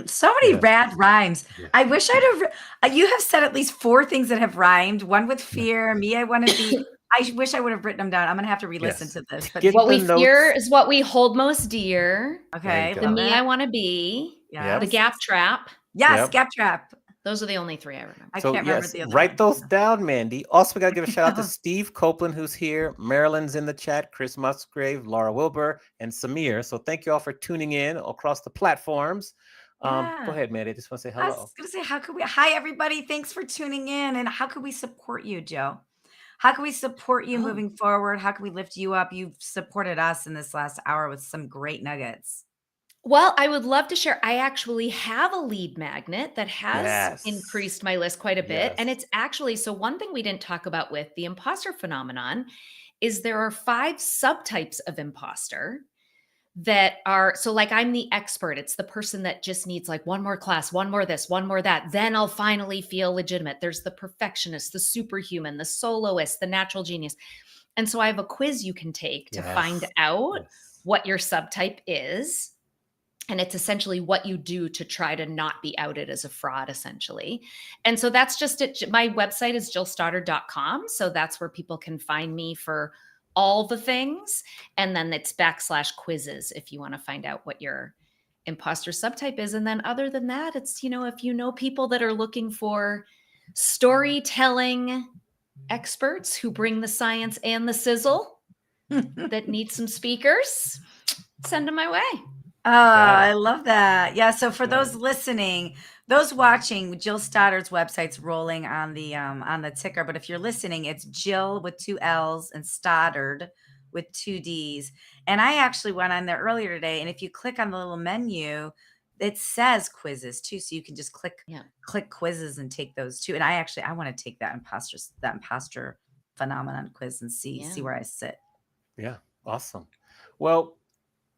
So many rad rhymes. Yeah. I wish I'd have, you have said at least 4 things that have rhymed. One with fear, me, I want to be. I wish I would have written them down. I'm going to have to re-listen to this. But what we fear is what we hold most dear. Okay. The me I want to be. Yes. The gap trap. Yes, gap trap. Those are the only 3 I remember. I can't remember the other. Write those down, Mandy. Also, we got to give a shout out to Steve Copeland, who's here. Marilyn's in the chat. Chris Musgrave, Laura Wilbur, and Samir. So thank you all for tuning in across the platforms. Go ahead, Mandy. I just want to say hello. I was going to say, hi, everybody. Thanks for tuning in. And how can we support you, Jill? How can we support you moving forward? How can we lift you up? You've supported us in this last hour with some great nuggets. Well, I would love to share. I actually have a lead magnet that has increased my list quite a bit. And it's actually, so one thing we didn't talk about with the imposter phenomenon is there are 5 subtypes of imposter that are, so like I'm the expert. It's the person that just needs like one more class, one more this, one more that. Then I'll finally feel legitimate. There's the perfectionist, the superhuman, the soloist, the natural genius. And so I have a quiz you can take to find out what your subtype is. And it's essentially what you do to try to not be outed as a fraud, essentially. And so that's just it. My website is jillstoddard.com. So that's where people can find me for all the things. And then it's /quizzes if you want to find out what your imposter subtype is. And then other than that, it's, if you know people that are looking for storytelling experts who bring the science and the sizzle that need some speakers, send them my way. Oh, I love that. Yeah. So for those listening, those watching, Jill Stoddard's website's rolling on the ticker. But if you're listening, it's Jill with 2 L's and Stoddard with 2 D's. And I actually went on there earlier today. And if you click on the little menu, it says quizzes too. So you can just click quizzes and take those too. And I want to take that imposter phenomenon quiz and see where I sit. Yeah. Awesome. Well,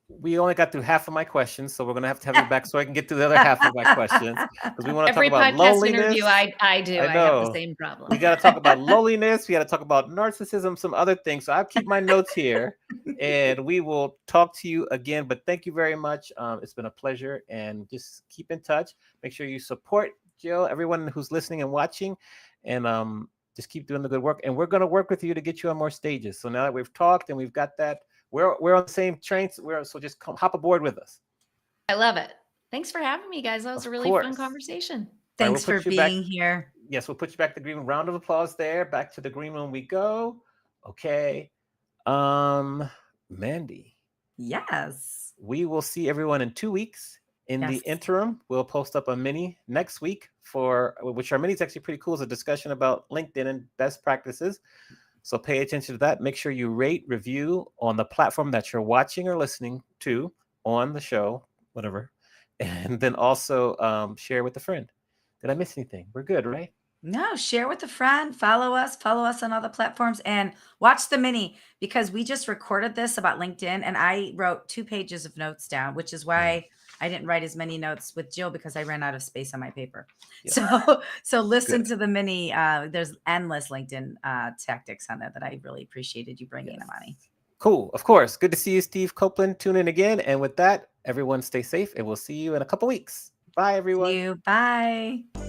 we only got through half of my questions, so we're going to have you back so I can get to the other half of my questions, because we want to talk about loneliness. Every podcast interview I do. I have the same problem. We got to talk about loneliness. We got to talk about narcissism, some other things. So I'll keep my notes here, and we will talk to you again. But thank you very much. It's been a pleasure, and just keep in touch. Make sure you support Jill, everyone who's listening and watching, and just keep doing the good work. And we're going to work with you to get you on more stages. So now that we've talked and we've got that, we're on the same train. So just hop aboard with us. I love it. Thanks for having me, guys. That was a really fun conversation. Thanks for being here. Yes, we'll put you back to the green room. Round of applause there. Back to the green room we go. Okay. Mandy. Yes. We will see everyone in 2 weeks. In the interim, we'll post up a mini next week which our mini is actually pretty cool. It's a discussion about LinkedIn and best practices. So pay attention to that. Make sure you rate, review on the platform that you're watching or listening to on the show, whatever. And then also share with a friend. Did I miss anything? We're good, right? No, share with a friend. Follow us on all the platforms, and watch the mini, because we just recorded this about LinkedIn, and I wrote 2 pages of notes down, which is why I didn't write as many notes with Jill, because I ran out of space on my paper. Yeah. So listen to the mini. There's endless LinkedIn tactics on there that I really appreciated you bringing, Amani. Cool. Of course. Good to see you, Steve Copeland. Tune in again. And with that, everyone stay safe, and we'll see you in a couple weeks. Bye, everyone. See you. Bye.